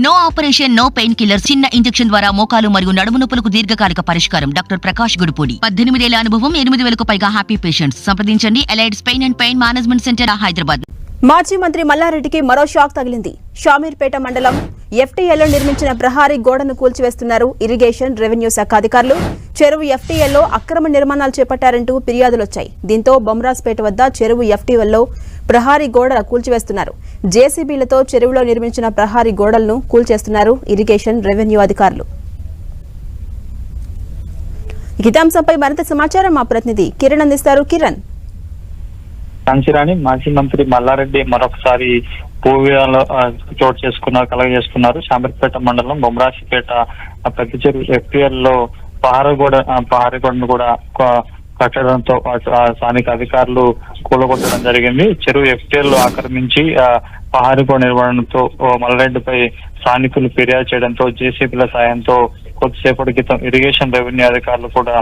No operation, no painkiller. చిన్న injection ద్వారా మోకాలు మరియు నడుము నొప్పులకు దీర్ఘకాలిక పరిష్కారం. డాక్టర్ ప్రకాష్ గుడిపూడి. 18 ఏళ్ల అనుభవం, 8,000కు పైగా హ్యాపీ పేషెంట్స్. సంప్రదించండి. Allieds pain and pain management centre, Hyderabad. మాజీ మంత్రి మల్లారెడ్డికి మరో షాక్ తగిలింది. షామీర్పేట మండలం ఎఫ్టీఎల్లో నిర్మించిన ప్రహారీ గోడను కూల్చివేస్తున్నారు ఇరిగేషన్, రెవెన్యూ శాఖ అధికారులు. చెరువు ఎఫ్టీఎల్లో అక్రమ నిర్మాణాలు చేపట్టారంటూ ఫిర్యాదులొచ్చాయి. దీంతో బొమ్రాజ్పేట వద్ద చెరువు ఎఫ్టీఎల్లో ప్రహారీ గోడ కూల్చివేస్తున్నారు. జేసీబీలతో చెరువులో నిర్మించిన ప్రహారీ గోడలను కూల్చేస్తున్నారు ఇరిగేషన్, రెవెన్యూ అధికారులు. ఈ అంశంపై మరింత సమాచారం మా ప్రతినిధి కిరణ్ అందిస్తారు. కిరణ్. కాంచీరాణి మాజీ మంత్రి మల్లారెడ్డి మరొకసారి భూవివాదంలో చోటు కలగజేసుకున్నారు. శామీర్పేట మండలం బొమ్రాసిపేట పెద్ద చెరువు ఎఫ్టీఎల్ లో ప్రహారీ గోడను కూడా కట్టడంతో స్థానిక అధికారులు కూలగొట్టడం జరిగింది. చెరువు ఎఫ్టీఎల్ లో ఆక్రమించి ప్రహారీ గోడ నిర్మాణంతో మల్లారెడ్డిపై స్థానికులు ఫిర్యాదు చేయడంతో జేసీబీల సాయంతో కొద్దిసేపటి క్రితం ఇరిగేషన్, రెవెన్యూ అధికారులు కూడా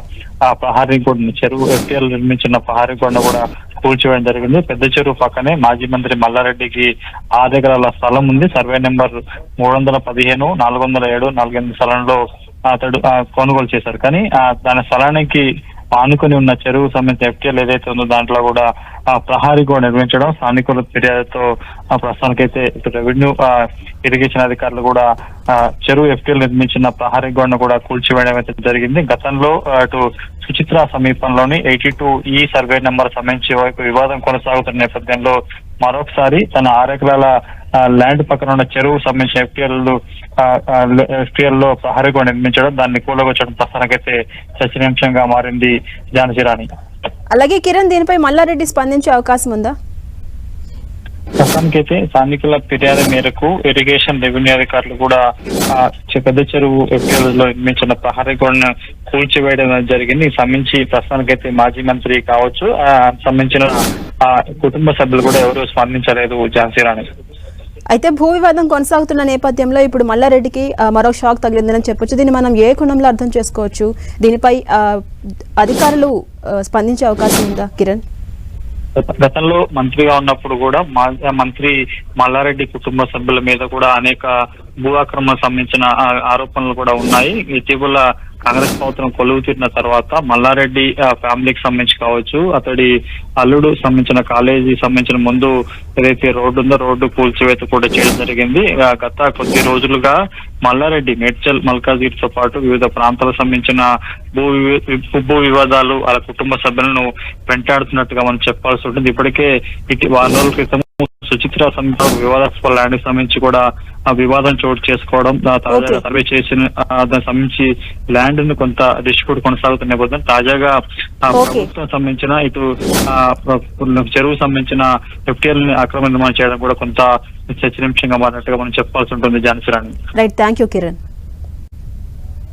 ఆ ప్రహారీ గోడను, చెరువు ఎఫ్టీఎల్ నిర్మించిన ప్రహారీ గోడను కూడా కూల్చివేయడం జరిగింది. పెద్ద చెరువు పక్కనే మాజీ మంత్రి మల్లారెడ్డికి 6 ఎకరాల స్థలం ఉంది. సర్వే నెంబర్ 315, 407, 48 స్థలంలో అతడు కొనుగోలు చేశారు. కానీ దాని స్థలానికి ఆనుకొని ఉన్న చెరువు సంబంధించిన ఎఫ్టీఎల్ ఏదైతే ఉందో దాంట్లో కూడా ప్రహారీ గోడ నిర్మించడం స్థానికుల ఫిర్యాదుతో ప్రస్తుతానికైతే ఇటు రెవెన్యూ, ఇరిగేషన్ అధికారులు కూడా చెరువు ఎఫ్టీఎల్ నిర్మించిన ప్రహారీ గోడను కూడా కూల్చివేయడం అయితే జరిగింది. గతంలో అటు సుచిత్ర సమీపంలోని 82E సర్వే నెంబర్ సంబంధించి వివాదం కొనసాగుతున్న నేపథ్యంలో మరొకసారి తన 6 ఎకరాల ల్యాండ్ పక్కన ఉన్న చెరువు సంబంధించిన ఎఫ్టీఎల్ లో ప్రహారీ గోడ నిర్మించడం, దాన్ని కూలగొచ్చడం ప్రస్తుతానికైతే చర్చనీయాంశంగా మారింది. ఝాన్సీ. అలాగే కిరణ్, దీనిపై మల్లారెడ్డి స్పందించే అవకాశం ఉందా? ప్రస్తుతానికైతే స్థానికుల ఫిర్యాదు మేరకు ఇరిగేషన్, రెవెన్యూ అధికారులు కూడా పెద్ద చెరువు ఎఫ్టీఎల్ లో నిర్మించిన ప్రహారీ గోడను కూల్చివేయడం జరిగింది. ఈ సంబంధించి ప్రస్తుతానికైతే మాజీ మంత్రి కావచ్చు, సంబంధించిన కుటుంబ సభ్యులు కూడా ఎవరు స్పందించలేదు. ఝాన్సీ. అయితే భూ వివాదం కొనసాగుతున్న నేపథ్యంలో ఇప్పుడు మల్లారెడ్డికి మరో షాక్ తగిలిందని చెప్పొచ్చు. దీన్ని మనం ఏ కోణంలో అర్థం చేసుకోవచ్చు? దీనిపై అధికారులు స్పందించే అవకాశం ఉందా కిరణ్? గతంలో మంత్రిగా ఉన్నప్పుడు కూడా మంత్రి మల్లారెడ్డి కుటుంబ సభ్యుల మీద కూడా అనేక భూ ఆక్రమణ సంబంధించిన ఆరోపణలు కూడా ఉన్నాయి. ఇటీవల కాంగ్రెస్ ప్రభుత్వం కొలువు తీరిన తర్వాత మల్లారెడ్డి ఫ్యామిలీకి సంబంధించి కావచ్చు, అతడి అల్లుడు సంబంధించిన కాలేజీ సంబంధించిన ముందు ఏదైతే రోడ్డు ఉందో రోడ్డు కూల్చివేత కూడా చేయడం జరిగింది. గత కొద్ది రోజులుగా మల్లారెడ్డి మేడ్చల్, మల్కాజ్గిరి తో పాటు వివిధ ప్రాంతాలకు సంబంధించిన భూ వివాదాలు వాళ్ళ కుటుంబ సభ్యులను వెంటాడుతున్నట్టుగా మనం చెప్పాల్సి ఉంటుంది. ఇప్పటికే వారం రోజుల క్రితం సుచిత్ర సమీప వివాదాస్పద ల్యాండ్ కి సంబంధించి కూడా ఆ వివాదం చోటు చేసుకోవడం, తాజాగా సర్వే చేసిన దానికి సంబంధించి ల్యాండ్ ను కొంత డిస్ప్యూట్ కొనసాగుతున్న నేపథ్యం తాజాగా ప్రభుత్వం సంబంధించిన ఇటు చెరువు సంబంధించిన ఎఫ్టీఎల్ ని అక్రమ నిర్మాణం చేయడం కూడా కొంత చర్చనీయాంశంగా మారినట్టుగా మనం చెప్పాల్సి ఉంటుంది. Jhansi. Right, thank you Kiran.